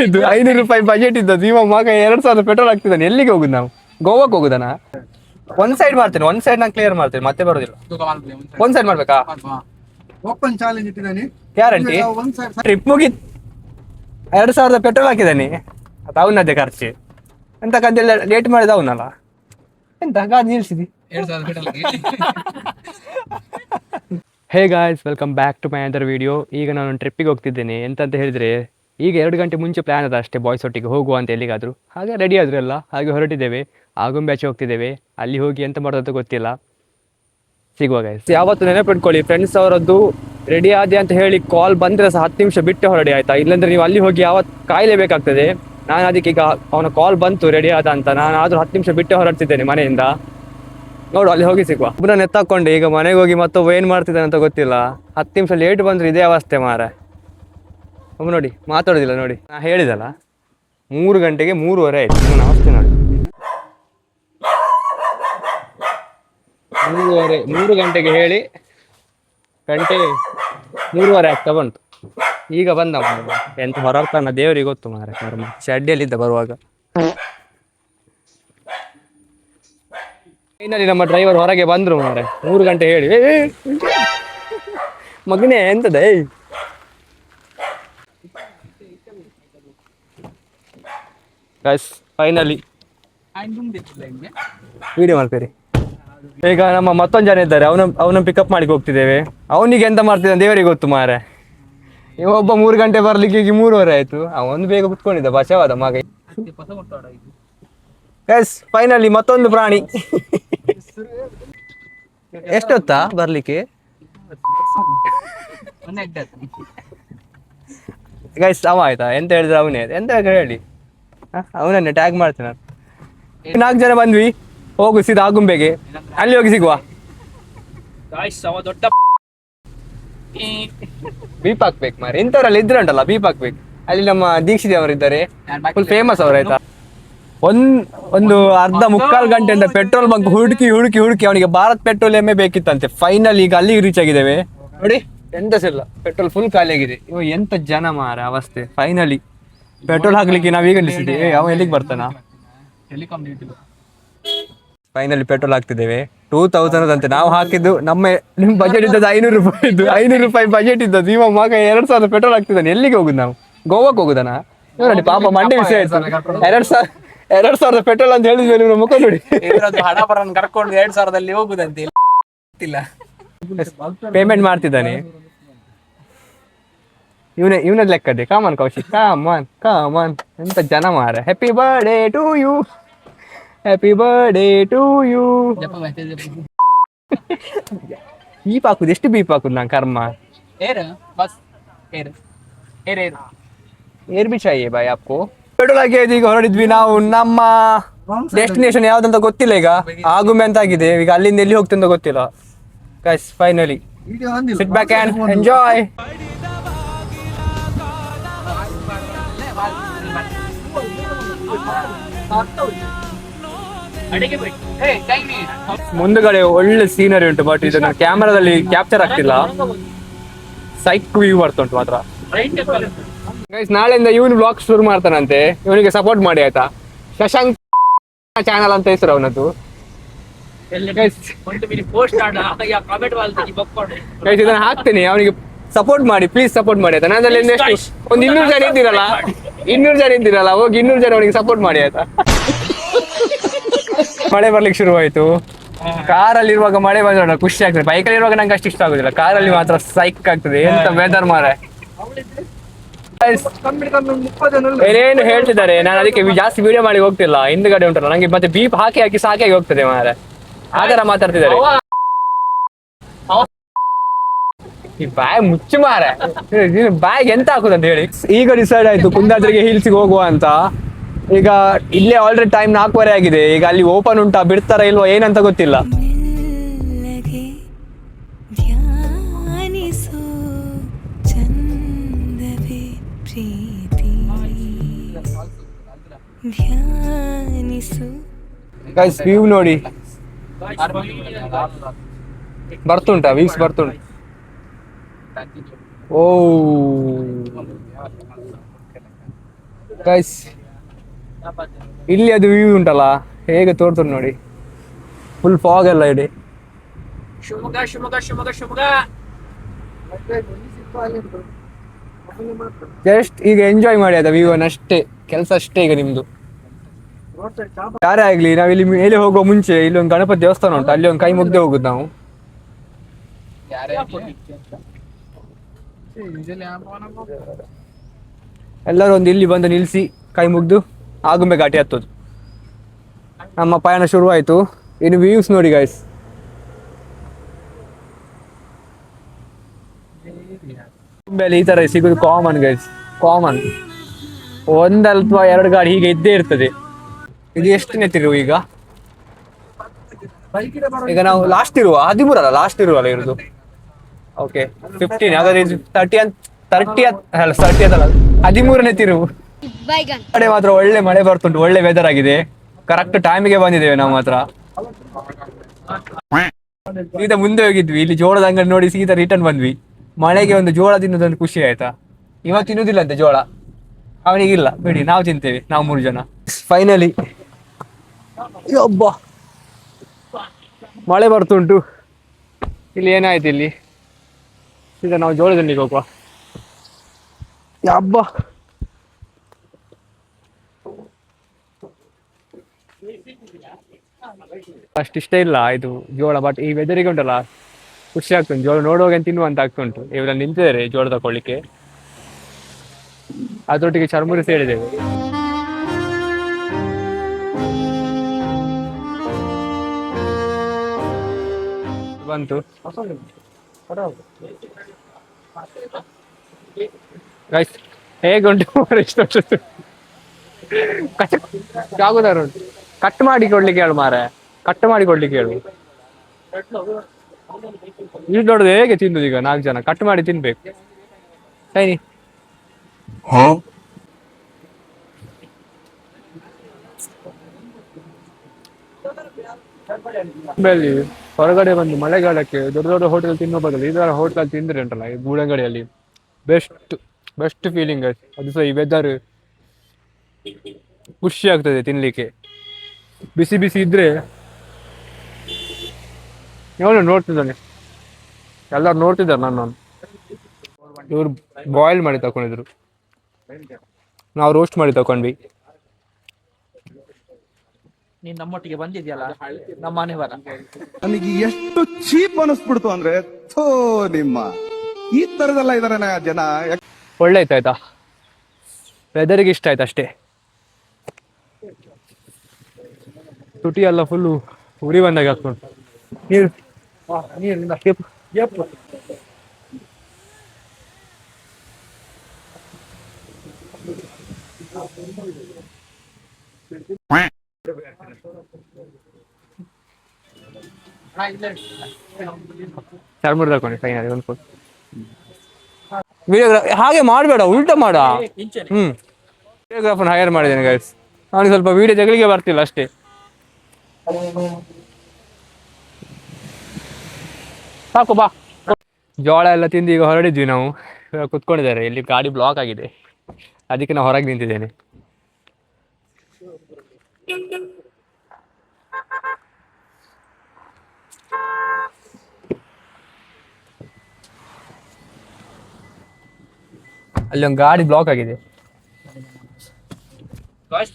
ಇದು 500 ರೂಪಾಯಿ ಬಜೆಟ್ ಇದ್ದದ್ದು ಇವಾಗ ಮಗ 2000 ಪೆಟ್ರೋಲ್ ಹಾಕ್ತಿದ್ದಾನೆ. ಎಲ್ಲಿಗೆ ಹೋಗುದು ನಾವು? ಗೋವಾಕ್ಕೆ ಹೋಗುದನಾ? ಒಂದ್ ಸೈಡ್ ಮಾಡ್ತೇನೆ, ಒಂದ್ ಸೈಡ್ ನಾನು ಕ್ಲಿಯರ್ ಮಾಡ್ತೇನೆ, ಮತ್ತೆ ಬರೋದಿಲ್ಲ. ಒಂದ್ ಸೈಡ್ ಮಾಡ್ಬೇಕಾ? ಓಪನ್ ಚಾಲೆಂಜ್ ಇಟ್ಟಿದ್ದಾನೆ, ಗ್ಯಾರಂಟಿ. ಟ್ರಿಪ್ ಮುಗಿತ್ 2000 ಪೆಟ್ರೋಲ್ ಹಾಕಿದ್ದಾನೆ, ಅದು ಅವನದ್ದೇ ಖರ್ಚು. ಎಂತಕ್ಕಂತೆಲ್ಲ ಲೇಟ್ ಮಾಡಿದ ಅವನಲ್ಲ, ಎಂತ ಗಾಡಿ ನಿಲ್ಸಿದಿ. Hey guys, welcome back to my other video. ಈಗ ನಾನು ಟ್ರಿಪ್ಪಿಗೆ ಹೋಗ್ತಿದ್ದೇನೆ. ಎಂತಂತ ಹೇಳಿದ್ರೆ, ಈಗ 2 ಗಂಟೆ ಮುಂಚೆ ಪ್ಲ್ಯಾನ್ ಅದ ಅಷ್ಟೇ, ಬಾಯ್ಸ್ ಒಟ್ಟಿಗೆ ಹೋಗುವ ಅಂತ ಎಲ್ಲಿಗಾದರೂ. ಹಾಗೆ ರೆಡಿ ಆದ್ರು ಎಲ್ಲ, ಹಾಗೆ ಹೊರಟಿದ್ದೇವೆ. ಆಗುಂಬೆ ಹೋಗ್ತಿದ್ದೇವೆ. ಅಲ್ಲಿ ಹೋಗಿ ಎಂತ ಮಾಡೋದಂತ ಗೊತ್ತಿಲ್ಲ, ಸಿಗುವ ಗೈಸ್. ಯಾವತ್ತು ನೆನಪಿಟ್ಕೊಳ್ಳಿ, ಫ್ರೆಂಡ್ಸ್ ಅವರದ್ದು ರೆಡಿ ಆದೆ ಅಂತ ಹೇಳಿ ಕಾಲ್ ಬಂದರೆ ಸಹ 10 ನಿಮಿಷ ಬಿಟ್ಟು ಹೊರಡಿ, ಆಯ್ತಾ? ಇಲ್ಲಾಂದ್ರೆ ನೀವು ಅಲ್ಲಿ ಹೋಗಿ ಯಾವತ್ತು ಕಾಯಲೇಬೇಕಾಗ್ತದೆ. ನಾನು ಅದಕ್ಕೆ ಈಗ ಅವನ ಕಾಲ್ ಬಂತು ರೆಡಿ ಆದ ಅಂತ, ನಾನು ಆದರೂ 10 ನಿಮಿಷ ಬಿಟ್ಟು ಹೊರಡ್ತಿದ್ದೇನೆ ಮನೆಯಿಂದ. ನೋಡು, ಅಲ್ಲಿ ಹೋಗಿ ಸಿಗುವ. ಒಬ್ಬನ ಎತ್ತಾಕೊಂಡೆ ಈಗ ಮನೆಗೆ ಹೋಗಿ ಮತ್ತೊಬ್ಬ ಏನು ಮಾಡ್ತಿದ್ದಾನೆ ಅಂತ ಗೊತ್ತಿಲ್ಲ. 10 ನಿಮಿಷ ಲೇಟ್ ಬಂದರೆ ಇದೇ ಅವಸ್ಥೆ ಮಾರೆ. ಒಬ್ಬ ನೋಡಿ ಮಾತಾಡೋದಿಲ್ಲ ನೋಡಿ. ನಾ ಹೇಳಿದಲ್ಲ 3 ಗಂಟೆಗೆ 3:15 ಆಯ್ತು. ನನ್ನ ಅವಸ್ಥೆ ನೋಡಿ. 3 ಗಂಟೆಗೆ ಹೇಳಿ ಗಂಟೆ 3:15 ಆಗ್ತಾ ಬಂತು. ಈಗ ಬಂದ ಎಂತ ಹೊರಡ್ತಾನ ದೇವರಿಗೆ ಗೊತ್ತು ಮಾರೆ. ಕರ್ಮ ಶೆಡ್ಡಿಯಲ್ಲಿದ್ದ ಬರುವಾಗ. ಫೈನಲಿ ನಮ್ಮ ಡ್ರೈವರ್ ಹೊರಗೆ ಬಂದ್ರು ಮಾರೆ. 3 ಗಂಟೆ ಹೇಳಿ ಮಗನೇ ಎಂತದ ಫೈನಲಿ ವಿಡಿಯೋ ಮಾಡ್ತೀರಿ. ಈಗ ನಮ್ಮ ಮತ್ತೊಂದು ಜನ ಇದ್ದಾರೆ, ಅವನ ಪಿಕಪ್ ಮಾಡಿ ಹೋಗ್ತಿದ್ದೇವೆ. ಅವನಿಗೆ ಎಂತ ಮಾಡ್ತಿದ್ದಾನೆ ದೇವರಿಗೆ ಗೊತ್ತು ಮಾರೆ. ಒಬ್ಬ 3 ಗಂಟೆ ಬರ್ಲಿಕ್ಕೆ ಈಗ 3:15 ಆಯ್ತು. ಅವನು ಬೇಗ ಕುತ್ಕೊಂಡಿದ್ದ ಬಚಾವಾದ ಮಗ. ಎಸ್ ಫೈನಲಿ ಮತ್ತೊಂದು ಪ್ರಾಣಿ. ಎಷ್ಟೊತ್ತಾ ಬರ್ಲಿಕ್ಕೆ ಗೈಸ್? ಅವ ಆಯ್ತಾ ಎಂತ ಹೇಳಿದ್ರೆ ಅವನೇ ಎಂತ ಹೇಳಿ, ಅವನನ್ನೇ ಟ್ಯಾಗ್ ಮಾಡ್ತೇನೆ ನಾನು. 4 ಜನ ಬಂದ್ವಿ, ಹೋಗು ಸೀದಾ ಆಗುಂಬೆಗೆ, ಅಲ್ಲಿ ಹೋಗಿ ಸಿಗುವ. ಬೀಪ್ ಹಾಕ್ಬೇಕು ಮಾರೆ, ಇಂಥವ್ರಲ್ಲಿ ಇದ್ರಂಟಲ್ಲ ಬೀಪ್ ಹಾಕ್ಬೇಕು. ಅಲ್ಲಿ ನಮ್ಮ ದೀಕ್ಷಿತ್ ಅವರು ಇದ್ದಾರೆ, ಫುಲ್ ಫೇಮಸ್ ಅವ್ರು ಆಯ್ತಾ. ಒಂದು ಅರ್ಧ ಮುಕ್ಕಾಲು ಗಂಟೆಯಿಂದ ಪೆಟ್ರೋಲ್ ಬಂಕ್ ಹುಡುಕಿ ಅವನಿಗೆ ಭಾರತ್ ಪೆಟ್ರೋಲಿಯಮ್ಮೇ ಬೇಕಿತ್ತಂತೆ. ಫೈನಲ್ ಈಗ ಅಲ್ಲಿಗೆ ರೀಚ್ ಆಗಿದ್ದೇವೆ ನೋಡಿ. ಎಂತ ಸಿಲ್ಲ, ಪೆಟ್ರೋಲ್ ಫುಲ್ ಖಾಲಿ ಆಗಿದೆ. ಇವ ಎಂತ ಜನ ಮಾರ ಅವಸ್ಥೆ. ಫೈನಲಿ ಪೆಟ್ರೋಲ್ ಹಾಕ್ಲಿಕ್ಕೆ ನಾವೀಗ ನಿಲ್ಸಿದ್ದೀವಿ, ಅವ ಎಲ್ಲಿಗೆ ಬರ್ತಾನ? Finally petrol ಹಾಕ್ತಿದ್ದೇವೆ. 2000 ಅಂತೆ ನಾವು ಹಾಕಿದ್ದು. ನಿಮ್ ಬಜೆಟ್ ಇದ್ದದ್ದು 500 ರೂಪಾಯಿ ಇದ್ದು, 500 ರೂಪಾಯಿ ಬಜೆಟ್ ಇದ್ದದ್ದು. ಇವ ಮಗ 2000 ಪೆಟ್ರೋಲ್ ಹಾಕ್ತಿದ್ದಾನೆ. ಎಲ್ಲಿಗೆ ಹೋಗುದು ನಾವು? ಗೋವಾಕ್ಕೆ ಹೋಗುದಾನ? ನೋಡಿ ಪಾಪ ಮಂಡೆ ವಿಷಯ ಆಯ್ತು. 2000 ಪೆಟ್ರೋಲ್ ಅಂತ ಹೇಳಿದ್ವಿ, ನಿಮ್ಮ ಮುಖ ನೋಡಿ. ಹಣ ಬರನ್ ಕರ್ಕೊಂಡು 2000ದಲ್ಲಿ ಹೋಗುದಂತೆ ಇಲ್ಲ. ಪೇಮೆಂಟ್ ಮಾಡ್ತಿದ್ದಾನೆ ಇವನ ಲೆಕ್ಕದೆ. ಕಾಮನ್ ಕೌಶಿಕ್, ಕಾಮನ್ ಎಂತ ಜನ ಮಾರ. Happy birthday to you, happy birthday to you. Beep ಹಾಕುದು, ಎಷ್ಟು ಬೀಪ್ ಹಾಕುದು ನಾನು ಕರ್ಮ. ಏರ್ ಬಿ ಚಾಹಿಯೆ ಬಾಯ್ ಆಪ್ಕೋ. ಪೆಟ್ರೋಲ್ ಹಾಕಿ ಈಗ ಹೊರಡಿದ್ವಿ ನಾವು. ನಮ್ಮ ಡೆಸ್ಟಿನೇಷನ್ ಯಾವ್ದಂತ ಗೊತ್ತಿಲ್ಲ. ಈಗ ಆಗುಂಬೆ ಅಂತ ಆಗಿದೆ. ಈಗ ಅಲ್ಲಿಂದ ಎಲ್ಲಿ ಹೋಗ್ತಂತ ಗೊತ್ತಿಲ್ಲ. Guys finally sit back and enjoy. ಮುಂದುಗಡೆ ಒಳ್ಳೆ ಸೀನರಿ ಉಂಟು, ಬಟ್ ಇದು ನನ್ನ ಕ್ಯಾಮರಾದಲ್ಲಿ ಕ್ಯಾಪ್ಚರ್ ಆಗ್ತಿಲ್ಲ. ಸೈಕ್ ವ್ಯೂ ಬರ್ತುಂಟು ಮಾತ್ರ. ಗೈಸ್ ನಾಳೆಯಿಂದ ಇವನು ಬ್ಲಾಗ್ ಶುರು ಮಾಡ್ತಾನಂತೆ, ಇವನಿಗೆ ಸಪೋರ್ಟ್ ಮಾಡಿ ಆಯ್ತಾ. ಶಶಾಂಕ್ ಚಾನಲ್ ಅಂತ ಹೆಸರು ಅವನದ್ದು. ಇದನ್ನ ಹಾಕ್ತೇನೆ, ಅವನಿಗೆ ಸಪೋರ್ಟ್ ಮಾಡಿ, ಪ್ಲೀಸ್ ಸಪೋರ್ಟ್ ಮಾಡಿ ಆಯ್ತಾ. ನಾನು ಒಂದು 200 ಜನ ಇದ್ದೀರಲ್ಲ, 200 ಜನ ಇದ್ದೀರಲ್ಲ, ಹೋಗಿ 200 ಜನ ಅವನಿಗೆ ಸಪೋರ್ಟ್ ಮಾಡಿ ಆಯ್ತಾ. ಮಳೆ ಬರ್ಲಿಕ್ಕೆ ಶುರುವಾಯ್ತು. ಕಾರಲ್ಲಿ ಇರುವಾಗ ಮಳೆ ಬಂದ್ರೆ ಖುಷಿ ಆಗ್ತದೆ. ಬೈಕಲ್ಲಿ ಇರುವಾಗ ನಂಗೆ ಅಷ್ಟು ಇಷ್ಟ ಆಗುದಿಲ್ಲ, ಕಾರಲ್ಲಿ ಮಾತ್ರ ಸೈಕ್ ಆಗ್ತದೆ. ಎಂತ ವೆದರ್ ಮಾರೆ. ಏನೇನು ಹೇಳ್ತಿದ್ದಾರೆ, ನಾನು ಅದಕ್ಕೆ ಜಾಸ್ತಿ ವಿಡಿಯೋ ಮಾಡಿ ಹೋಗ್ತಿಲ್ಲ. ಹಿಂದ್ಗಡೆ ಉಂಟಲ್ಲ ನಂಗೆ ಮತ್ತೆ ಬೀಪ್ ಹಾಕಿ ಸಾಕಾಗಿ ಹೋಗ್ತದೆ ಮಾರೆ. ಆತರ ಮಾತಾಡ್ತಿದ್ದಾರೆ. ಈ ಬ್ಯಾಗ್ ಮುಚ್ಚಿ ಮಾರೆ, ಬ್ಯಾಗ್ ಎಂತ ಹಾಕುದಂತ ಹೇಳಿ. ಈಗ ಡಿಸೈಡ್ ಆಯ್ತು ಕುಂದಾದ್ರಿಗೆ ಹಿಲ್ಸಿಗೆ ಹೋಗುವ ಅಂತ. ಈಗ ಇಲ್ಲೇ ಆಲ್ರೆಡಿ ಟೈಮ್ 4:15 ಆಗಿದೆ. ಈಗ ಅಲ್ಲಿ ಓಪನ್ ಉಂಟಾ ಬಿಡ್ತಾರ ಇಲ್ವಾ ಏನಂತ ಗೊತ್ತಿಲ್ಲ. ಗೈಸ್ ವ್ಯೂ ನೋಡಿ, ಬರ್ತುಂಟಾ ವೀಕ್ಸ್ ಬರ್ತುಂಟು. ಓ ಗೈಸ್ ಇಲ್ಲಿ ಅದು ವ್ಯೂ ಉಂಟಲ್ಲ ಹೇಗೆ ತೋರ್ತದೆ ನೋಡಿ, ಫುಲ್ ಫಾಗ್ ಎಲ್ಲ ಇದೆ. ಶಿವಮೊಗ್ಗ ಶಿವಮೊಗ್ಗ ಶಿವಮೊಗ್ಗ ಶಿವಮೊಗ್ಗ. ಜಸ್ಟ್ ಈಗ ಎಂಜಾಯ್ ಮಾಡಿ ಅದ ವ್ಯೂ ಅಷ್ಟೇ, ಕೆಲಸ ಅಷ್ಟೇ ಈಗ ನಿಮ್ದು. ಯಾರೇ ಆಗ್ಲಿ, ನಾವಿಲ್ಲಿ ಮೇಲೆ ಹೋಗುವ ಮುಂಚೆ ಇಲ್ಲಿ ಒಂದು ಗಣಪತಿ ದೇವಸ್ಥಾನ ಉಂಟು, ಅಲ್ಲಿ ಒಂದು ಕೈ ಮುಗ್ದೆ ಹೋಗುದು ನಾವು. ಎಲ್ಲರೂ ಒಂದು ಇಲ್ಲಿ ಬಂದು ನಿಲ್ಲಿಸಿ ಕೈ ಮುಗ್ದು ಆಗುಂಬೆ ಘಾಟಿ ಹತ್ತೋದು. ನಮ್ಮ ಪಯಣ ಶುರುವಾಯಿತು. ಇನ್ನು ವ್ಯೂಸ್ ನೋಡಿ ಗೈಸ್. ಆಗುಂಬೆಯಲ್ಲಿ ಈ ತರ ಸಿಗುದು ಕಾಮನ್ ಗೈಸ್, ಕಾಮನ್. ಒಂದಲ್ವಾ ಎರಡು ಗಾಡಿ ಹೀಗೆ ಇದ್ದೇ ಇರ್ತದೆ. ಇದು ಎಷ್ಟನೇ ತಿರುವು ಈಗ? ಈಗ ನಾವು ಲಾಸ್ಟ್ ಇರುವ 13 ಅಲ್ಲ, ಲಾಸ್ಟ್ ಇರುವಲ್ಲ ಇರುದು. ಓಕೆ 15, ಹಾಗಾದ್ರೆ 30 ಅಲ್ಲ 13ನೇ ತಿರುವು. ಕಡೆ ಮಾತ್ರ ಒಳ್ಳೆ ಮಳೆ ಬರ್ತುಂಟು, ಒಳ್ಳೆ ವೆದರ್ ಆಗಿದೆ, ಕರೆಕ್ಟ್ ಟೈಮಿಗೆ ಬಂದಿದ್ದೇವೆ ನಾವು ಮಾತ್ರ. ಸೀದಾ ಮುಂದೆ ಹೋಗಿದ್ವಿ, ಇಲ್ಲಿ ಜೋಳದ ಅಂಗಡಿ ನೋಡಿ ಸೀದಾ ರಿಟರ್ನ್ ಬಂದ್ವಿ. ಮಳೆಗೆ ಒಂದು ಜೋಳ ತಿನ್ನೋದೊಂದು ಖುಷಿ ಆಯ್ತಾ. ಇವತ್ತು ತಿನ್ನುದಿಲ್ಲ ಅಂತೆ ಜೋಳ, ಅವನಿಗಿಲ್ಲ ಬಿಡಿ, ನಾವು ತಿಂತೇವೆ, ನಾವು 3 ಜನ. ಫೈನಲಿ ಒಬ್ಬ ಮಳೆ ಬರ್ತುಂಟು. ಇಲ್ಲಿ ಏನಾಯ್ತು, ಇಲ್ಲಿ ಸೀದಾ ನಾವು ಜೋಳದಂಡಿಗೆ ಹೋಗುವ. ಹಬ್ಬ ಅಷ್ಟು ಇಷ್ಟ ಇಲ್ಲ ಇದು ಜೋಳ, ಬಟ್ ಈ ವೆದರಿಗೆ ಉಂಟಲ್ಲ ಖುಷಿ ಆಗ್ತುಂಟು. ಜೋಳ ನೋಡುವಾಗ ತಿನ್ನುವಂತ ಆಗ್ತುಂಟು. ಇವೆಲ್ಲ ನಿಂತಿದ್ದಾರೆ ಜೋಳ ತಕೊಳ್ಳಿಕ್ಕೆ, ಅದರೊಟ್ಟಿಗೆ ಚರ್ಮುರಿ ಸೇರಿದ್ದೇವೆ. ಬಂತು ಗೈಸ್, ಹೇಗುಂಟು ಇಷ್ಟು ವರ್ಷದ್ದು ಆಗುದಾರ ಉಂಟು. ಕಟ್ ಮಾಡಿ ಕೊಡ್ಲಿಕ್ಕೆ ಹೇಳು ಮಾರೆ, ಕಟ್ ಮಾಡಿ ಕೊಡ್ಲಿಕ್ಕೆ ಹೇಳು. ಇದು ದೊಡ್ಡದು ಹೇಗೆ ತಿಂದು ಈಗ 4 ಜನ ಕಟ್ ಮಾಡಿ ತಿನ್ಬೇಕು. ಸರಿ ಬೆಲ್ಲಿ ಹೊರಗಡೆ ಬಂದು ಮಳೆಗಾಲಕ್ಕೆ ದೊಡ್ಡ ದೊಡ್ಡ ಹೋಟೆಲ್ ತಿನ್ನೋ ಬದಲು ಇದರ ಹೋಟೆಲ್ ತಿಂದ್ರೆ ಉಂಟಲ್ಲ ಈ ಗೂಡಂಗಡಿಯಲ್ಲಿ ಬೆಸ್ಟ್ ಫೀಲಿಂಗ್. ಅದು ಸಹ ಈ ವೆದರ್ ಖುಷಿ ಆಗ್ತದೆ ತಿನ್ಲಿಕ್ಕೆ. ಬಿಸಿ ಬಿಸಿ ಇದ್ರೆ ಇವನು ನೋಡ್ತಿದ್ದಾನೆ, ಎಲ್ಲರೂ ನೋಡ್ತಿದ್ದಾರೆ ನಾನು. ಇವ್ರು ಬಾಯ್ಲ್ ಮಾಡಿ ತಕೊಂಡಿದ್ರು, ನಾವು ರೋಸ್ಟ್ ಮಾಡಿ ತಕೊಂಡ್ವಿ. ನೀನ್ ನಮ್ಮೊಟ್ಟಿಗೆ ಬಂದಿದ್ಯಲ್ಲ ನಮ್ಮ ಮನೆ ಬರ. ನನಗೆ ಎಷ್ಟು ಚೀಪ್ ಅನಿಸ್ಬಿಡ್ತು ಅಂದ್ರೆ, ಥೋ ನಿಮ್ಮ ಈ ತರದೆಲ್ಲ ಇದಾರೆ ಜನ. ಒಳ್ಳೆ ಆಯ್ತಾ, ವೆದರಿಗೆ ಇಷ್ಟ ಆಯ್ತು ಅಷ್ಟೇ. ತುಟಿ ಎಲ್ಲ ಫುಲ್ಲು ಉರಿ ಬಂದಾಗ ಹಾಕೊಂಡು ನೀರು ಚರ್ಮುರಿ ತಗೊಂಡು ಫೈನಲಿ ಒಂದು ವಿಡಿಯೋಗ್ರಾಫ್ ಹಾಗೆ ಮಾಡಬೇಡ, ಉಲ್ಟಾ ಮಾಡ. ವಿಡಿಯೋಗ್ರಾಫರ್ ಹೈರ್ ಮಾಡಿದ್ದೇನೆ ಗೈಸ್, ಅವನಿಗೆ ಸ್ವಲ್ಪ ವಿಡಿಯೋ ತೆಗಲಿಕ್ಕೆ ಬರ್ತಿಲ್ಲ ಅಷ್ಟೇ. ಸಾಕು ಬಾ. ಜೋಳ ಎಲ್ಲ ತಿಂದು ಈಗ ಹೊರಡಿದ್ವಿ ನಾವು. ಕುತ್ಕೊಂಡಿದ್ದಾರೆ ಇಲ್ಲಿ, ಗಾಡಿ ಬ್ಲಾಕ್ ಆಗಿದೆ, ಅದಕ್ಕೆ ನಾವು ಹೊರಗೆ ನಿಂತಿದ್ದೇನೆ. ಅಲ್ಲಿ ಒಂದು ಗಾಡಿ ಬ್ಲಾಕ್ ಆಗಿದೆ.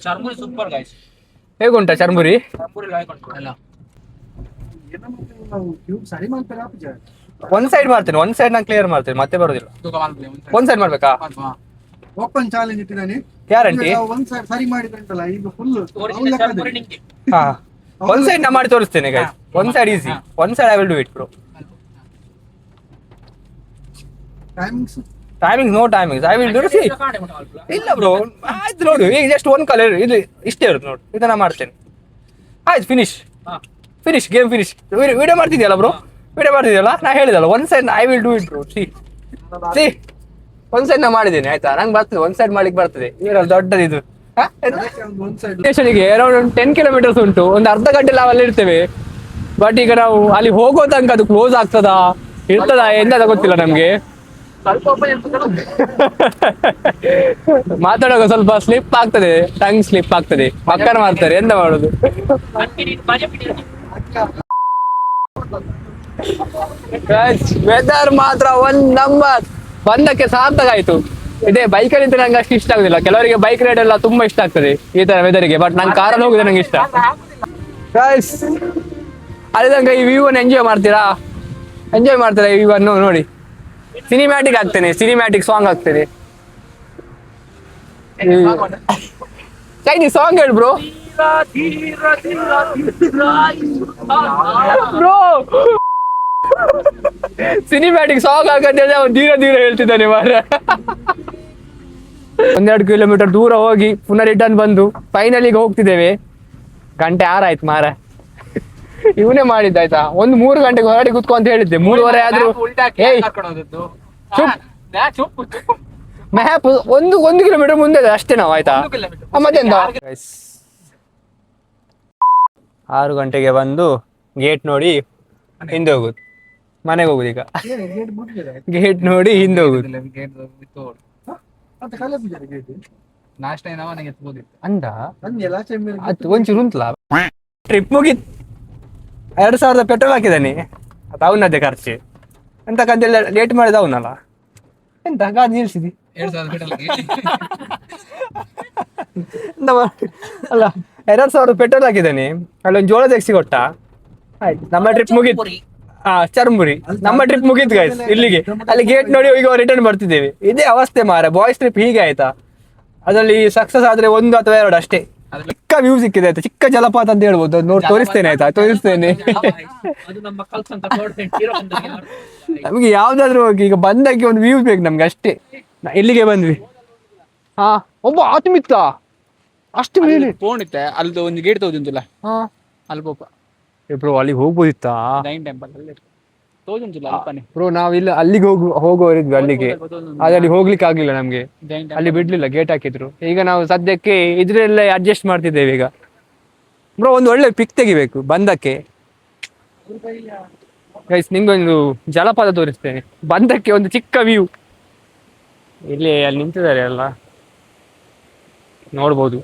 Churmuri super guys. ಹೇಗುಂಟಾ ಚರ್ಮುರಿ? ಒಂದ್ ಸೈಡ್ ಮಾಡ್ತೇನೆ, ಒಂದ್ ಸೈಡ್ ನಾನು ಕ್ಲಿಯರ್ ಮಾಡ್ತೇನೆ, ಮತ್ತೆ ಬರೋದಿಲ್ಲ. ಒಂದ್ ಸೈಡ್ ಮಾಡ್ಬೇಕಾ? ಓಪನ್ ಚಾಲೆಂಜ್ ಇಟ್ಟಿದ್ದಾನೆ, ಗ್ಯಾರಂಟಿ. ಒಂದ್ ಸೈಡ್ ಸರಿ ಮಾಡಿದಂತಲ್ಲ ಈಗ ಫುಲ್. ಹಾ, ಒಂದ್ ಸೈಡ್ ನಾ ಮಾಡಿ ತೋರಿಸ್ತೇನೆ ಗೈಸ್. ಒಂದ್ ಸೈಡ್ ಈಸಿ, ಒಂದ್ side I will do it bro. Timings no timings, I will do. ಇಲ್ಲ ಬ್ರೋ, ಆಯ್ತು ನೋಡು, ಈಗ ಜಸ್ಟ್ ಒಂದ್ ಕಲರ್ ಇದು ಇಷ್ಟೇ ಇರುತ್ತೆ ನೋಡು, ಇದನ್ನ ಮಾಡ್ತೇನೆ. ಆಯ್ತು, ಫಿನಿಶ್ ಗೇಮ್ ಫಿನಿಶ್. ವಿಡಿಯೋ ಮಾಡ್ತಿದ್ಯಲ್ಲ ಬ್ರೋ, ವಿಡಿಯೋ ಮಾಡ್ತಿದ್ಯಲ್ಲ, ನಾ ಹೇಳಿದಲ್ಲ ಒಂದ್ side I will do it bro. See ಒಂದ್ ಸೈಡ್ ನಾ ಮಾಡಿದ್ದೇನೆ ಆಯ್ತಾ, ನಂಗೆ ಬರ್ತದೆ ಒಂದ್ ಸೈಡ್ ಮಾಡ್ಲಿಕ್ಕೆ ಬರ್ತದೆ. ಇವರಲ್ಲಿ ದೊಡ್ಡದು ಇದು ಸ್ಟೇಷನ್ಗೆ ಅರೌಂಡ್ 10 ಕಿಲೋಮೀಟರ್ಸ್ ಉಂಟು, ಒಂದು ಅರ್ಧ ಗಂಟೆ ನಾವು ಅಲ್ಲಿ ಇರ್ತೇವೆ. ಬಟ್ ಈಗ ನಾವು ಅಲ್ಲಿ ಹೋಗೋ ತನಕ ಅದು ಕ್ಲೋಸ್ ಆಗ್ತದಾ ಇರ್ತದಾ ಎಂತ ಗೊತ್ತಿಲ್ಲ ನಮ್ಗೆ. ಮಾತಾಡುವಾಗ ಸ್ವಲ್ಪ ಸ್ಲಿಪ್ ಆಗ್ತದೆ, ಟಂಗ್ ಸ್ಲಿಪ್ ಆಗ್ತದೆ, ಪಕ್ಕನ ಮಾಡ್ತಾರೆ, ಎಂತ ಮಾಡುದು. ವೆದರ್ ಮಾತ್ರ ಒಂದ್ ನಂಬರ್, ಬಂದಕ್ಕೆ ಸಾರ್ಥಕ ಆಯ್ತು. ಇದೇ ಬೈಕಲ್ಲಿ ಇದ್ರೆ ನಂಗೆ ಅಷ್ಟು ಇಷ್ಟ ಆಗುದಿಲ್ಲ, ಕೆಲವರಿಗೆ ಬೈಕ್ ರೈಡ್ ಎಲ್ಲ ತುಂಬಾ ಇಷ್ಟ ಆಗ್ತದೆ ಈ ತರ ವೆದರ್ಗೆ, ಬಟ್ ನಂಗೆ ಕಾರಲ್ಲಿ ಹೋಗುದು ನಂಗೆ ಇಷ್ಟ. ಅದೇ ನಂಗೆ ಈ ವ್ಯೂ ಅನ್ನು ಎಂಜಾಯ್ ಮಾಡ್ತೀರಾ ಈ ವ್ಯೂ ಅನ್ನು ನೋಡಿ. ಸಿನಿಮ್ಯಾಟಿಕ್ ಆಗ್ತೇನೆ, ಸಿನಿಮ್ಯಾಟಿಕ್ ಸಾಂಗ್ ಆಗ್ತೇನೆ. ಚೈನೀಸ್ ಸಾಂಗ್ ಹೇಳಿ ಬ್ರೋ. ಬ್ರೋ ಸಿನಿಮ್ಯಾಟಿಕ್ ಸಾಂಗ್ ಆಗತ್ತೆ, ಅವ್ನು ಧೀರ ಧೀರ ಹೇಳ್ತಿದ್ದಾನೆ ಮಾರ. 1-2 ಕಿಲೋಮೀಟರ್ ದೂರ ಹೋಗಿ ಪುನಃ ರಿಟರ್ನ್ ಬಂದು ಫೈನಲಿಗೆ ಹೋಗ್ತಿದ್ದೇವೆ. 6 ಆಯ್ತು ಮಾರ. ಇವನೇ ಮಾಡಿದ್ದಾಯ್ತಾ, 3 ಗಂಟೆಗೆ ಹೊರಡಿ ಕುತ್ಕೊ ಅಂತ ಹೇಳಿದ್ದೆ, 3:30 ಆದ್ರೂ ಮ್ಯಾಪ್ 1 ಕಿಲೋಮೀಟರ್ ಮುಂದೆ ಇದೆ ಅಷ್ಟೇ ನಾವು, ಆಯ್ತಾ. ಮತ್ತೆಂತ 6 ಗಂಟೆಗೆ ಬಂದು ಗೇಟ್ ನೋಡಿ ಹಿಂದೆ ಹೋಗುದು, ಮನೆಗೆ ಹೋಗುದು. ಈಗ ಗೇಟ್ ನೋಡಿ ಹಿಂದೆ ಹೋಗುದು ನಾಷ್ಟ ನನಗೆ ಎತ್ಬೋದಿತ್ತು ಅಂದ ಅದು ಒಂಚೂರು ಉಂಟಲ್ಲ. ಟ್ರಿಪ್ ಮುಗಿತ್, 2,000 ಪೆಟ್ರೋಲ್ ಹಾಕಿದ್ದಾನೆ, ಅದು ಅವನದ್ದೇ ಖರ್ಚು. ಎಂತಕ್ಕಂತೆಲ್ಲ ಲೇಟ್ ಮಾಡಿದ ಅವನಲ್ಲ, ಎಂತ ಗಾಡಿ ನಿಲ್ಸಿದಿ 2,000 ಅಲ್ಲ. 2,000 ಪೆಟ್ರೋಲ್ ಹಾಕಿದ್ದಾನೆ, ಅಲ್ಲೊಂದು ಜೋಳ ತೆಗ್ಸಿ ಕೊಟ್ಟ, ಆಯ್ತು ನಮ್ಮ ಟ್ರಿಪ್ ಮುಗೀತು. ಚರ್ಮುರಿ ನಮ್ಮ ಟ್ರಿಪ್ ಮುಗೀತು ಗೈಸ್ ಇಲ್ಲಿಗೆ. ಅಲ್ಲಿ ಗೇಟ್ ನೋಡಿ ಈಗ ರಿಟರ್ನ್ ಬರ್ತಿದ್ದೇವೆ. ಇದೇ ಅವಸ್ಥೆ ಮಾರ, ಬಾಯ್ಸ್ ಟ್ರಿಪ್ ಹೀಗೆ ಆಯ್ತಾ. ಅದರಲ್ಲಿ ಸಕ್ಸಸ್ ಆದ್ರೆ 1 ಅಥವಾ 2 ಅಷ್ಟೇ. ಚಿಕ್ಕ ವ್ಯೂ ಸಿಕ್ಕಿದೆ ಆಯ್ತಾ, ಚಿಕ್ಕ ಜಲಪಾತ ಅಂತ ಹೇಳ್ಬೋದು. ಅದು ನೋಡಿ ತೋರಿಸ್ತೇನೆ ಆಯ್ತಾ, ತೋರಿಸ್ತೇನೆ. ನಮ್ಗೆ ಯಾವ್ದಾದ್ರು ಹೋಗಿ, ಈಗ ಬಂದಾಗಿ ಒಂದು ವ್ಯೂ ಬೇಕು ನಮ್ಗೆ ಅಷ್ಟೇ. ಇಲ್ಲಿಗೆ ಬಂದ್ವಿ. ಹಾ, ಒಬ್ಬ ಆತ್ಮಿತ್ತ ಅಷ್ಟು ಮೇಲೆ ಫೋನ್ ಅಲ್ದು ಒಂದು ಗೇಟ್ ತೋದಿಲ್ಲ. ಹಾ, ಅಲ್ಲಿ ಪಾಪ ಬ್ರೋ ಅಲ್ಲಿಗೆ ಹೋಗ್ಬೋದಿತ್ತಾ? ಜೈನ್ ಟೆಂಪಲ್ ಅಲ್ಲಿ ತೋದಿಲ್ಲ ಅಲ್ಪನೆ. ಬ್ರೋ ನಾವಿಲ್ಲ ಅಲ್ಲಿಗೆ ಹೋಗೋರಿದ್ವಿ ಅಲ್ಲಿಗೆ, ಅದಲ್ಲಿ ಹೋಗ್ಲಿಕ್ಕೆ ಆಗ್ಲಿಲ್ಲ ನಮ್ಗೆ, ಅಲ್ಲಿ ಬಿಡ್ಲಿಲ್ಲ, ಗೇಟ್ ಹಾಕಿದ್ರು. ಈಗ ನಾವು ಸದ್ಯಕ್ಕೆ ಇದ್ರಲ್ಲೇ ಅಡ್ಜಸ್ಟ್ ಮಾಡ್ತಿದ್ದೇವೆ ಈಗ. ಬ್ರೋ ಒಂದು ಒಳ್ಳೆ ಪಿಕ್ ತೆಗಿಬೇಕು ಬಂದಕ್ಕೆ ಗೈಸ್. ನಿಮ್ಗೊಂದು ಜಲಪಾತ ತೋರಿಸ್ತೇನೆ, ಬಂದಕ್ಕೆ ಒಂದು ಚಿಕ್ಕ ವ್ಯೂ. ಇಲ್ಲಿ ಅಲ್ಲಿ ನಿಂತಿದ್ದಾರೆ ಅಲ್ಲ, ನೋಡ್ಬೋದು.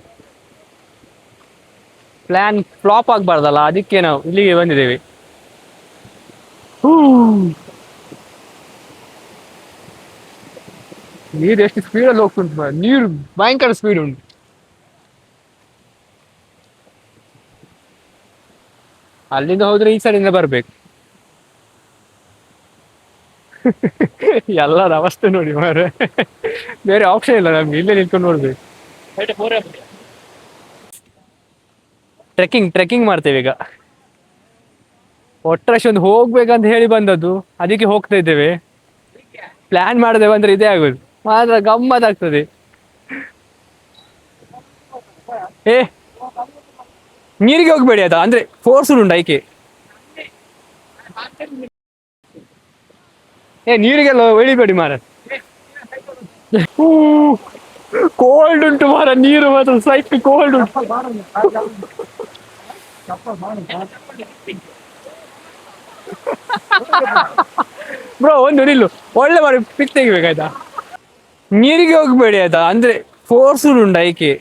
ಪ್ಲಾನ್ ಫ್ಲಾಪ್ ಆಗ್ಬಾರ್ದಲ್ಲ, ಅದಕ್ಕೆ ನಾವು ಇಲ್ಲಿಗೆ ಬಂದಿದ್ದೇವೆ. ನೀರು ಎಷ್ಟು ಸ್ಪೀಡಲ್ಲಿ ಹೋಗ್ತುಂಟು, ನೀರು ಭಯಂಕರ ಸ್ಪೀಡ್ ಉಂಟು. ಅಲ್ಲಿಂದ ಹೋದ್ರೆ ಈ ಸೈಡಿಂದ ಬರ್ಬೇಕು. ಎಲ್ಲರ ಅವಸ್ಥೆ ನೋಡಿ ಮಾರೆ, ಬೇರೆ ಆಪ್ಷನ್ ಇಲ್ಲ ನಮ್ಗೆ, ಇಲ್ಲೇ ನಿಂತ್ಕೊಂಡು ನೋಡ್ಬೇಕು. ಟ್ರೆಕ್ಕಿಂಗ್ ಮಾಡ್ತೇವೆ ಈಗ. ಒಟ್ಟರಷ್ಟು ಒಂದು ಹೋಗ್ಬೇಕಂತ ಹೇಳಿ ಬಂದದ್ದು, ಅದಕ್ಕೆ ಹೋಗ್ತಾ ಇದ್ದೇವೆ. ಪ್ಲಾನ್ ಮಾಡಿದೇವೆ ಅಂದ್ರೆ ಇದೇ ಆಗುದು, ಮಾತ್ರ ಗಮ್ಮತ್ ಆಗ್ತದೆ. ನೀರಿಗೆ ಹೋಗ್ಬೇಡಿ ಆಯ್ತಾ, ಅಂದ್ರೆ ಫೋರ್ಸ್ ಉಂಟು ಐಕೆ. ನೀರಿಗೆಲ್ಲ ಎಳಿಬೇಡಿ ಮಾರ, ಕೋಲ್ಡ್ ಉಂಟು ಮಾರ, ನೀರು ಮಾತ್ರ ಸೈಕ್ ಕೋಲ್ಡ್ ಉಂಟು. ಬ್ರೋ ಒಂದು ನಿಲ್ಲು, ಒಳ್ಳೆ ಮಾಡಿ ಪಿಕ್ ತೆಗಿಬೇಕಾಯ್ತಾ. ನೀರಿಗೆ ಹೋಗ್ಬೇಡಿ ಆಯ್ತಾ, ಅಂದ್ರೆ ಫೋರ್ಸ್ ಉಂಟು ಐಕೆ.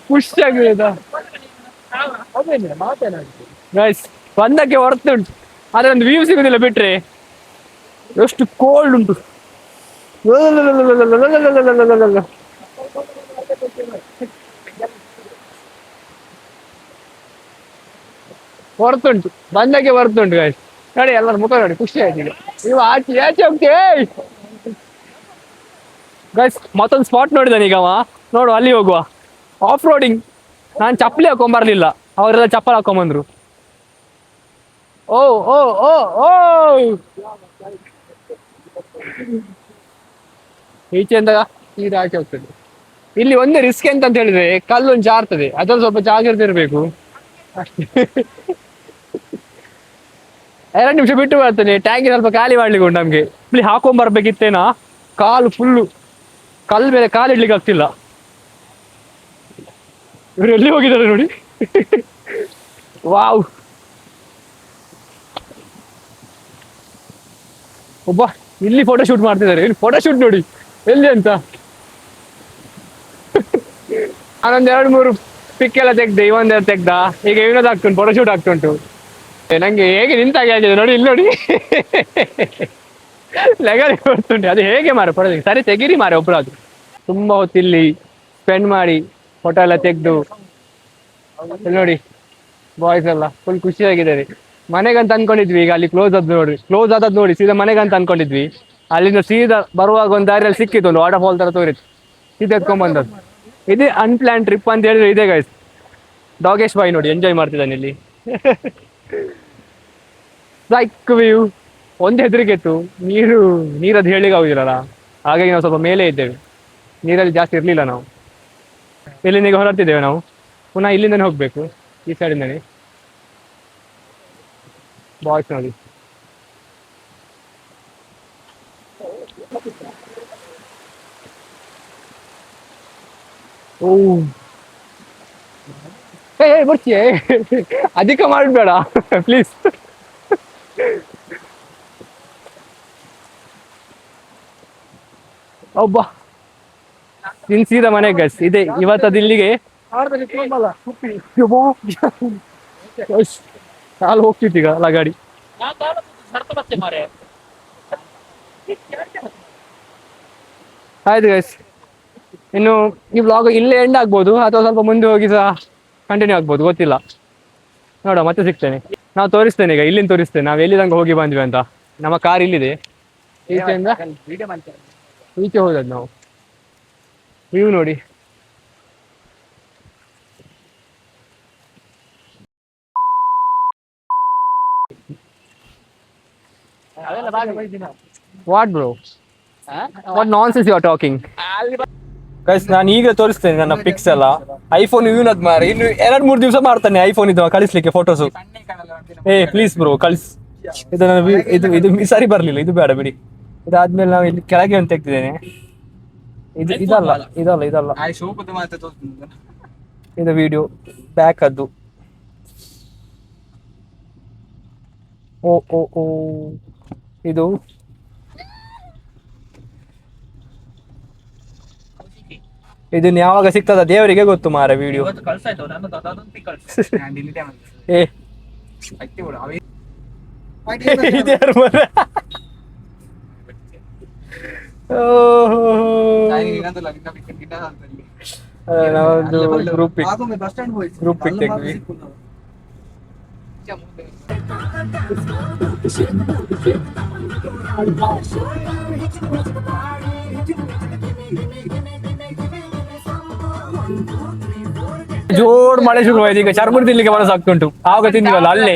ಖುಷಿ ಆಗಿದೆ ಗೈಸ್, ಬಂದಕ್ಕೆ ಹೊರತುಂಟು, ಆದ್ರೆ ಒಂದು ವ್ಯೂ ಸಿಗುದಿಲ್ಲ ಬಿಟ್ರೆ. ಎಷ್ಟು ಕೋಲ್ಡ್ ಉಂಟು, ಹೊರತುಂಟು, ಬಂದಕ್ಕೆ ಹೊರತುಂಟು ಗೈಸ್. ನೋಡಿ ಎಲ್ಲರ ಮುಖ ನೋಡಿ, ಖುಷಿ ಆಯ್ತು. ಈಗ ನೀವು ಆಚೆ ಹೋಗ್ತೇ ಗೈಸ್. ಮತ್ತೊಂದು ಸ್ಪಾಟ್ ನೋಡಿದಾನೆ ಈಗ ಅವ, ನೋಡು ಅಲ್ಲಿ ಹೋಗುವ. ಆಫ್ ರೋಡಿಂಗ್, ನಾನು ಚಪ್ಪಲಿ ಹಾಕೊಂಬರ್ಲಿಲ್ಲ, ಅವರೆಲ್ಲ ಚಪ್ಪಲ್ ಹಾಕೊಂಬಂದ್ರು. ಓ ಓ ಓ ಓ ಈಚೆಯಿಂದ ನೀರು ಆಚೆ ಹೋಗ್ತದೆ. ಇಲ್ಲಿ ಒಂದೇ ರಿಸ್ಕ್ ಎಂತ ಹೇಳಿದ್ರೆ, ಕಲ್ಲೊಂದು ಜಾರ್ತದೆ, ಅದ್ರಲ್ಲಿ ಸ್ವಲ್ಪ ಜಾಗ್ರತೆ ಇರಬೇಕು ಅಷ್ಟೇ. 2 ನಿಮಿಷ ಬಿಟ್ಟು ಬರ್ತೇನೆ, ಟ್ಯಾಂಕಿ ಸ್ವಲ್ಪ ಖಾಲಿ ಮಾಡ್ಲಿಕ್ಕೆ ಉಂಟು ನಮ್ಗೆ. ಇಲ್ಲಿ ಹಾಕೊಂಬರ್ಬೇಕಿತ್ತೇನಾ, ಕಾಲು ಫುಲ್ಲು ಕಲ್ಲು ಮೇಲೆ ಕಾಲು ಇಡ್ಲಿಕ್ಕೆ ಆಗ್ತಿಲ್ಲ. ಇವರು ಎಲ್ಲಿ ಹೋಗಿದ್ದಾರೆ ನೋಡಿ. ವಾವ್, ಒಬ್ಬ ಇಲ್ಲಿ ಫೋಟೋ ಶೂಟ್ ಮಾಡ್ತಿದ್ದಾರೆ. ಇಲ್ಲಿ ಫೋಟೋ ಶೂಟ್ ನೋಡಿ ಎಲ್ಲಿ ಅಂತ. ನಾನೊಂದ್ 2-3 ಪಿಕ್ ಎಲ್ಲ ತೆಗ್ದೆ, ಇವೊಂದೆರಡು ತೆಗ್ದ. ಈಗ ಇವನದು ಆಗ್ತುಂಟು, ಫೋಟೋ ಶೂಟ್ ಆಗ್ತುಂಟು. ನಂಗೆ ಹೇಗೆ ನಿಂತಾಗೆ ಆಗಿದೆ ನೋಡಿ, ಇಲ್ಲಿ ನೋಡಿ. ಲಗರಿ ಬರ್ತುಂಟು. ಅದು ಹೇಗೆ ಮಾರ ಫೋಟೋ ಸರಿ ತೆಗೀರಿ ಮಾರ ಒಬ್ರು. ಅದು ತುಂಬಾ ಹೊತ್ತು ಇಲ್ಲಿ ಸ್ಪೆಂಡ್ ಮಾಡಿ ಫೋಟೋ ಎಲ್ಲ ತೆಗ್ದು ನೋಡಿ ಬಾಯ್ಸ್ ಎಲ್ಲ ಫುಲ್ ಖುಷಿಯಾಗಿದ್ದಾರೆ. ಮನೆಗಂತ ಅನ್ಕೊಂಡಿದ್ವಿ, ಈಗ ಅಲ್ಲಿ ಕ್ಲೋಸ್ ಆದದ್ದು ನೋಡಿ ಸೀದಾ ಮನೆಗಂತ ಅನ್ಕೊಂಡಿದ್ವಿ. ಅಲ್ಲಿಂದ ಸೀದಾ ಬರುವಾಗ ಒಂದು ದಾರಿಯಲ್ಲಿ ಸಿಕ್ಕಿತ್ತು, ಒಂದು ವಾಟರ್ ಫಾಲ್ ತರ ತೋರಿತ್ತು, ಸೀದಾ ಎತ್ಕೊಂಡ್ ಬಂದದ್ದು. ಇದೇ ಅನ್ಪ್ಲಾನ್ ಟ್ರಿಪ್ ಅಂತ ಹೇಳಿದ್ರೆ ಇದೇ ಗೈಸ್. ಡಾಗೇಶ್ ಬಾಯ್ ನೋಡಿ ಎಂಜಾಯ್ ಮಾಡ್ತಿದ್ದಾನೆ ಇಲ್ಲಿ. Like view. ಒಂದು ಹೆದರಿಕೆ ಇತ್ತು, ನೀರದ್ದು ಹೇಳಿಗೆ ಆಗುದಿಲ್ಲಲ್ಲ, ಹಾಗಾಗಿ ನಾವು ಸ್ವಲ್ಪ ಮೇಲೆ ಇದ್ದೇವೆ, ನೀರಲ್ಲಿ ಜಾಸ್ತಿ ಇರಲಿಲ್ಲ. ನಾವು ಇಲ್ಲಿಂದ ಈಗ ಹೊರಡ್ತಿದ್ದೇವೆ. ನಾವು ಪುನಃ ಇಲ್ಲಿಂದನೇ ಹೋಗ್ಬೇಕು, ಈ ಸೈಡಿಂದನೇ. ಬಾಯ್ಸ್ ನೋಡಿ ಓ ಬರ್ತೀಯ, ಅಧಿಕ ಮಾಡಬೇಡ ಪ್ಲೀಸ್. ಒಬ್ಬ ಸೀದಾ ಮನೆಗೆ ಗಸ್ ಇದೆ ಇವತ್ತದು. ಇಲ್ಲಿಗೆ ಕಾಲು ಹೋಗ್ತಿತ್ತು ಈಗ ಅಲ್ಲ ಗಾಡಿ. ಆಯ್ತು ಗೈಸ್, ಇನ್ನು ಈ ವ್ಲಾಗ್ ಇಲ್ಲೇ ಎಂಡ್ ಆಗ್ಬೋದು ಅಥವಾ ಸ್ವಲ್ಪ ಮುಂದೆ ಹೋಗಿ ಸಹ ಕಂಟಿನ್ಯೂ ಆಗ್ಬೋದು, ಗೊತ್ತಿಲ್ಲ. ನೋಡುವ, ಮತ್ತೆ ಸಿಗ್ತೇನೆ. ನಾವು ತೋರಿಸ್ತೇನೆ ಈಗ, ಇಲ್ಲಿಂದ ತೋರಿಸ್ತೇನೆ ನಾವು ಎಲ್ಲಿ ತನಕ ಹೋಗಿ ಬಂದ್ವಿ ಅಂತ. ನಮ್ಮ ಕಾರ್ ಇಲ್ಲಿದೆ, ಈಚೆಯಿಂದ ಈಚೆ ಹೋದದ್ದು ನಾವು. ವ್ಯೂ ನೋಡಿ. What bro, what nonsense you are talking? Guys ನಾನು ಈಗ ತೋರಿಸ್ತೇನೆ ನನ್ನ ಪಿಕ್ಸ್ ಎಲ್ಲ. ಐಫೋನ್ ಇವನದ್ ಮಾರಿ, ಇನ್ನು 2-3 ದಿವಸ ಮಾಡ್ತಾನೆ ಐಫೋನ್ ಇದು ಕಳಿಸ್ಲಿಕ್ಕೆ ಫೋಟೋಸು. Please bro ಕಳಿಸ್. ಇದು ಇದು ಸರಿ ಬರ್ಲಿಲ್ಲ, ಇದು ಬೇಡ ಬಿಡಿ. ಇದಾದ್ಮೇಲೆ ನಾವು ಇಲ್ಲಿ ಕೆಳಗೆ ಅಂತ ತೆಗ್ತಿದ್ದೇನೆ. ಇದಲ್ಲ ಇದು ವಿಡಿಯೋ ಬ್ಯಾಕ್ ಅದು. ಓ ಓ ಓ ಇದು ಇದನ್ನ ಯಾವಾಗ ಸಿಗ್ತದ ದೇವರಿಗೆ ಗೊತ್ತು ಮಾರ. ವಿಡಿಯೋ ಗ್ರೂಪ್ ಪಿಕ್ ತೆಗ್ವಿ. ಜೋರ್ ಮಳೆ ಶುರುವಾಯ್ತು. ಈಗ ಚರ್ಮುರಿ ತಿನ್ಲಿಕ್ಕೆ ಮನಸ್ಸಾಗ್ತುಂಟು. ಆವಾಗ ತಿಂದಿವಲ್ಲ ಅಲ್ಲೇ.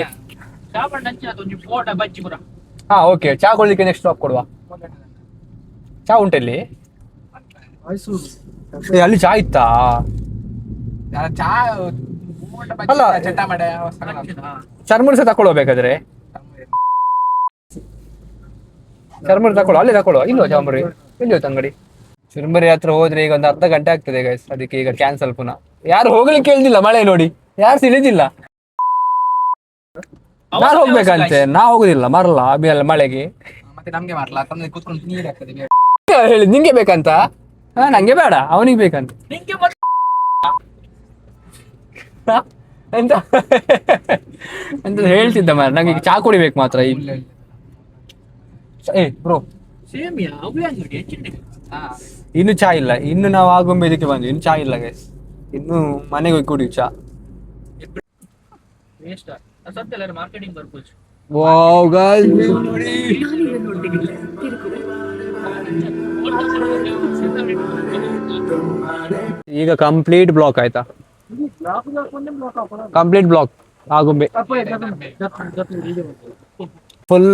ಹಾ ಓಕೆ, ಚಾ ಕೊಡ್ಲಿಕ್ಕೆ ನೆಕ್ಸ್ಟ್ ಸ್ಟಾಪ್ ಕೊಡುವ. ಚಾ ಉಂಟಲ್ಲಿ? ಅಲ್ಲಿ ಚಾ ಇತ್ತಾ? ಅಲ್ಲ ಚರ್ಮುರಿ ಸಹ ತಕೊಳ್ಳುವ ಬೇಕಾದ್ರೆ. ಚರ್ಮುರಿ ತಕೊಳ್ಳುವ, ಅಲ್ಲೇ ತಕೊಳ್ಳುವ. ಇಲ್ವ ಚರ್ಮುರಿ? ಎಲ್ಲಿ ಹೋಯ್ತು ಅಂಗಡಿ? ಚುರುಮುರಿ ಹತ್ರ ಹೋದ್ರೆ ಈಗ ಒಂದು ಅರ್ಧ ಗಂಟೆ ಆಗ್ತದೆ ಗೈಸ್. ಅದಕ್ಕೆ ಈಗ ಕ್ಯಾನ್ಸಲ್ ಪುನಃ. ಯಾರು ಹೋಗ್ಲಿಕ್ಕೆ ಹೇಳ್ದಿಲ್ಲ, ಮಳೆ ನೋಡಿ ಯಾರು ಸಿಳಿದಿಲ್ಲ. ನಾನು ಹೋಗ್ಬೇಕಂತೆ, ನಾ ಹೋಗುದಿಲ್ಲ ಮರಲ್ಲ ಆಮೇಲೆ ಮಳೆಗೆ. ಮತ್ತೆ ನಮ್ಗೆ ಮಾರಲ್ಲ, ಕೂತ್ಕೊಂಡು ನೀರ್ ಆಗ್ತದೆ. ಹೇಳಿ ನಿಂಗೆ ಬೇಕಂತ? ನಂಗೆ ಬೇಡ, ಅವನಿಗೆ ಬೇಕಂತ. ಎಂತ ಎಂತ ಹೇಳ್ತಿದ್ದ ಮಾರ, ನಂಗೆ ಚಾ ಕುಡಿಬೇಕು ಮಾತ್ರ. ಬ್ರೋ ಇನ್ನು ಚಾ ಇಲ್ಲ. ಇನ್ನು ನಾವು ಆಗೊಮ್ಮೆ ಇದಕ್ಕೆ ಬಂದ್ವಿ, ಇನ್ನು ಚಾ ಇಲ್ಲ ಗೈಸ್. ಇನ್ನು ಮನೆಗೆ ಹೋಗಿ ಕುಡಿಯು ಚಾ. ವಾವ್ ಗೈಸ್ ನೋಡಿ, ಈಗ ಕಂಪ್ಲೀಟ್ ಬ್ಲಾಕ್ ಆಯ್ತಾ? ಕಂಪ್ಲೀಟ್ ಬ್ಲಾಕ್ ಆಗುಂಬೆ ಫುಲ್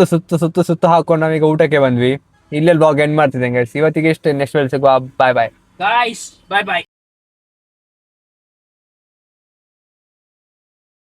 ಸುತ್ತ ಹಾಕೊಂಡು ನಾವೀಗ ಊಟಕ್ಕೆ ಬಂದ್ವಿ. ಇಲ್ಲೇ ಬ್ಲಾಗ್ ಎಂಡ್ ಮಾಡ್ತಿದ್ದೆ ಗೈಸ್. ಇವತ್ತಿಗೆ ಇಷ್ಟೇ, ನೆಕ್ಸ್ಟ್ ವೇಳೆ ಸಿಗುವ. ಬಾಯ್ ಬಾಯ್.